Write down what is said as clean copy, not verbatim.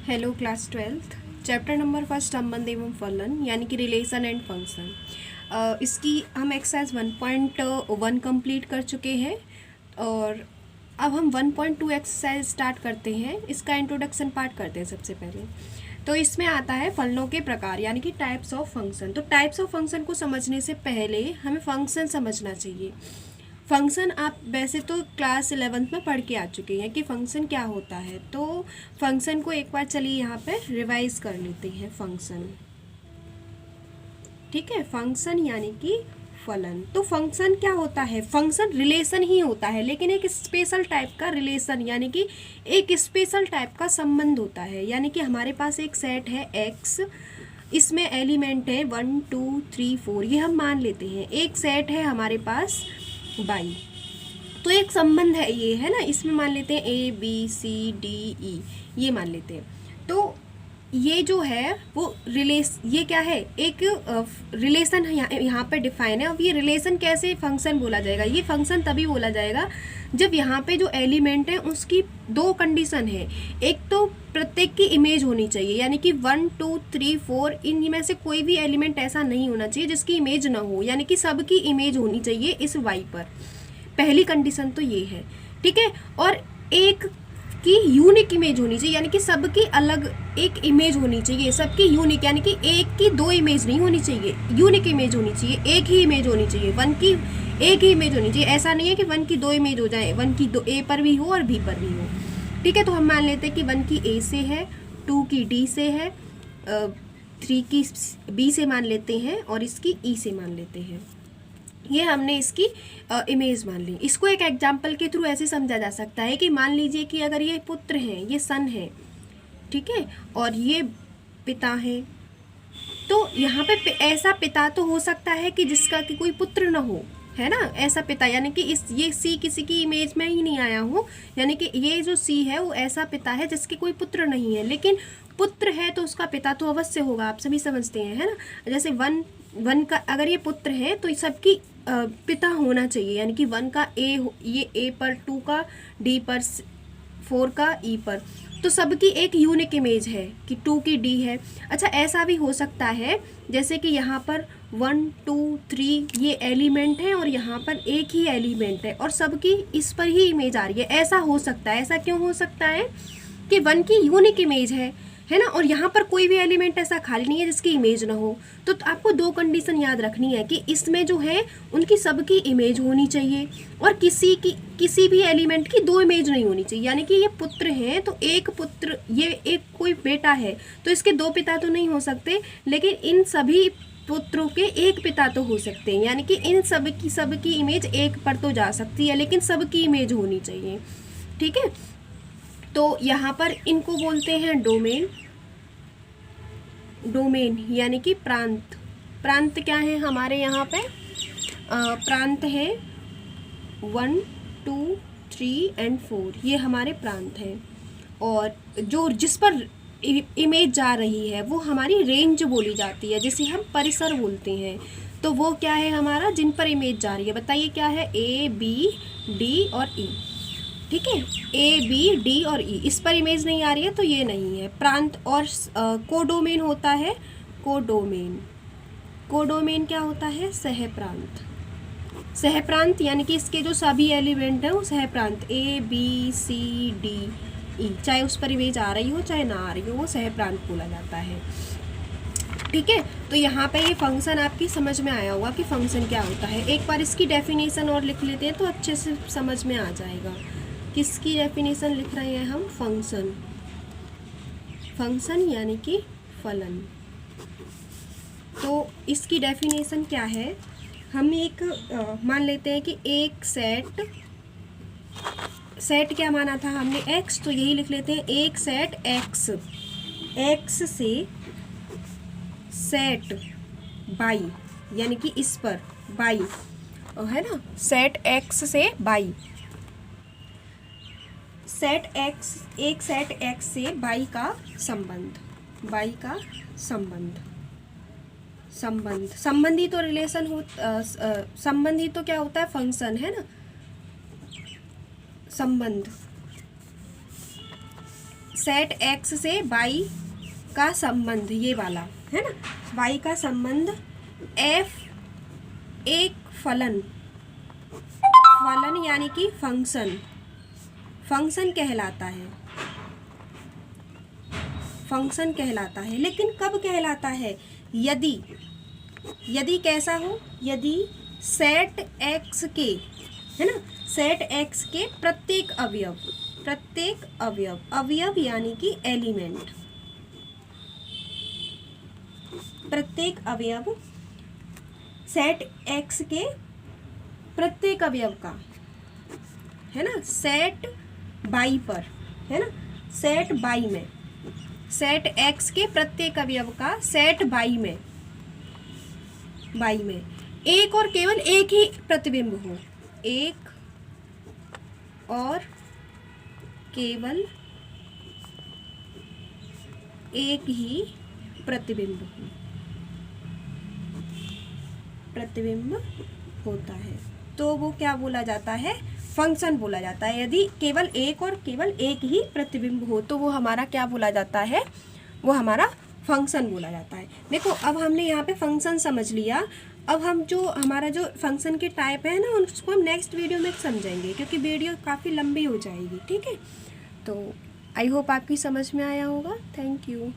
Hello class 12th chapter number first संबंध एवं फलन यानी कि रिलेशन एंड फंक्शन। इसकी हम एक्सरसाइज 1.1 कंप्लीट कर चुके हैं और अब हम 1.2 एक्सरसाइज स्टार्ट करते हैं। इसका इंट्रोडक्शन पार्ट करते हैं सबसे पहले। तो इसमें आता है फलनों के प्रकार यानी कि टाइप्स ऑफ फंक्शन। तो टाइप्स ऑफ फंक्शन को समझने से पहले हमें फंक्शन समझना चाहिए। फंक्शन आप वैसे तो क्लास 11th में पढ़ के आ चुके हैं कि फंक्शन क्या होता है। तो फंक्शन को एक बार चलिए यहाँ पे रिवाइज कर लेते हैं। फंक्शन, ठीक है, फंक्शन यानी कि फलन। तो फंक्शन क्या होता है? फंक्शन रिलेशन ही होता है, लेकिन एक स्पेशल टाइप का रिलेशन यानी कि एक स्पेशल टाइप का संबंध होता है। यानी कि हमारे पास एक सेट है एक्स, इसमें एलिमेंट है 1 2 3 4, ये हम मान लेते हैं। एक सेट है हमारे पास बाई, तो एक संबंध है ये, है ना। इसमें मान लेते हैं A B C D E, ये मान लेते हैं। तो ये जो है वो ये क्या है? एक रिलेशन यहाँ पे डिफाइन है। अब ये रिलेशन कैसे फंक्शन बोला जाएगा? ये फंक्शन तभी बोला जाएगा जब यहाँ पे जो एलिमेंट है उसकी दो कंडीशन है। एक तो प्रत्येक की इमेज होनी चाहिए, यानी कि 1 2 3 4 इनमें से कोई भी एलिमेंट ऐसा नहीं होना चाहिए जिसकी इमेज ना हो, यानी कि सबकी इमेज होनी चाहिए इस वाई पर। पहली कंडीशन तो ये है, ठीक है। और एक की यूनिक इमेज होनी चाहिए, यानी कि सबकी अलग एक इमेज होनी चाहिए, सबकी यूनिक, यानी कि एक की दो इमेज नहीं होनी चाहिए, यूनिक इमेज होनी चाहिए, एक ही इमेज होनी चाहिए, 1 की एक ही इमेज होनी चाहिए। ऐसा नहीं है कि 1 की दो इमेज हो जाए, 1 की दो ए पर भी हो और बी पर भी हो, ठीक है। तो हम मान लेते हैं कि 1 की ए से है, 2 की डी से है, 3 की बी से मान लेते हैं और इसकी ई से मान लेते हैं। ये हमने इसकी इमेज मान ली। इसको एक एग्जाम्पल के थ्रू ऐसे समझा जा सकता है कि मान लीजिए कि अगर ये पुत्र हैं, ये सन है, ठीक है, और ये पिता है, तो यहाँ पे ऐसा पिता तो हो सकता है कि जिसका कि कोई पुत्र ना हो, है ना। ऐसा पिता यानी कि ये सी किसी की इमेज में ही नहीं आया हो, यानी कि ये जो सी है वो ऐसा पिता है जिसके कोई पुत्र नहीं है, लेकिन पुत्र है तो उसका पिता तो अवश्य होगा, आप सभी समझते हैं, है ना। जैसे वन का अगर ये पुत्र है तो सबकी पिता होना चाहिए, यानी कि 1 का ये ए पर, 2 का डी पर, 4 का ई पर, तो सबकी एक यूनिक इमेज है कि 2 की डी है। अच्छा, ऐसा भी हो सकता है जैसे कि यहाँ पर 1 2 3 ये एलिमेंट है और यहाँ पर एक ही एलिमेंट है और सबकी इस पर ही इमेज आ रही है। ऐसा हो सकता है। ऐसा क्यों हो सकता है कि 1 की यूनिक इमेज है ना, और यहाँ पर कोई भी एलिमेंट ऐसा खाली नहीं है जिसकी इमेज ना हो। तो आपको दो कंडीशन याद रखनी है कि इसमें जो है उनकी सबकी इमेज होनी चाहिए और किसी भी एलिमेंट की दो इमेज नहीं होनी चाहिए। यानी कि ये पुत्र हैं तो एक पुत्र, ये एक कोई बेटा है तो इसके दो पिता तो नहीं हो सकते, लेकिन इन सभी पुत्रों के एक पिता तो हो सकते हैं, यानी कि इन सबकी इमेज एक पर तो जा सकती है, लेकिन सबकी इमेज होनी चाहिए, ठीक है। तो यहाँ पर इनको बोलते हैं डोमेन। डोमेन यानी कि प्रांत। प्रांत क्या है हमारे यहाँ पे? प्रांत है 1 2 3 एंड 4, ये हमारे प्रांत हैं। और जो जिस पर इमेज जा रही है वो हमारी रेंज बोली जाती है, जिसे हम परिसर बोलते हैं। तो वो क्या है हमारा? जिन पर इमेज जा रही है। बताइए क्या है? ए बी डी और ई, ठीक है। ए बी डी और ई, इस पर इमेज नहीं आ रही है तो ये नहीं है प्रांत। और कोडोमेन होता है। कोडोमेन, कोडोमेन क्या होता है? सहप्रांत। सहप्रांत यानी कि इसके जो सभी एलिमेंट हैं वो सहप्रांत, A B C D E, चाहे उस पर इमेज आ रही हो चाहे ना आ रही हो, वो सहप्रांत बोला जाता है, ठीक है। तो यहाँ पे ये फंक्शन आपकी समझ में आया होगा कि फंक्शन क्या होता है। एक बार इसकी डेफिनेशन और लिख लेते हैं तो अच्छे से समझ में आ जाएगा। किसकी डेफिनेशन लिख रहे हैं हम? फंक्शन। फंक्शन यानी कि फलन। तो इसकी डेफिनेशन क्या है? हम एक मान लेते हैं कि एक सेट क्या माना था हमने? एक्स, तो यही लिख लेते हैं एक सेट एक्स, एक्स से सेट बाई, यानी कि इस पर बाई, है ना, सेट एक्स से बाई, सेट एक्स, एक सेट एक्स से बाई का संबंध, बाई का संबंध, संबंधी तो रिलेशन हो, संबंधी तो क्या होता है? फंक्शन, है ना। संबंध, सेट एक्स से वाई का संबंध, ये वाला है ना, वाई का संबंध एफ एक फलन यानी कि फंक्शन कहलाता है, फंक्शन कहलाता है। लेकिन कब कहलाता है? यदि कैसा हो, यदि सेट एक्स के, है ना, सेट एक्स के प्रत्येक अवयव यानी कि एलिमेंट, प्रत्येक अवयव सेट एक्स के प्रत्येक अवयव का, है ना, सेट बाई पर, है ना, सेट बाई में, सेट एक्स के प्रत्येक अवयव का सेट बाई में एक और केवल एक ही प्रतिबिंब हो, एक और केवल एक ही प्रतिबिंब होता है, तो वो क्या बोला जाता है? फंक्शन बोला जाता है। यदि केवल एक और केवल एक ही प्रतिबिंब हो तो वो हमारा क्या बोला जाता है? वो हमारा फंक्शन बोला जाता है। देखो अब हमने यहाँ पे फंक्शन समझ लिया। अब हम जो हमारा जो फंक्शन के टाइप है ना, उसको हम नेक्स्ट वीडियो में समझेंगे, क्योंकि वीडियो काफ़ी लंबी हो जाएगी। ठीक है, तो आई होप आपकी समझ में आया होगा। Thank you.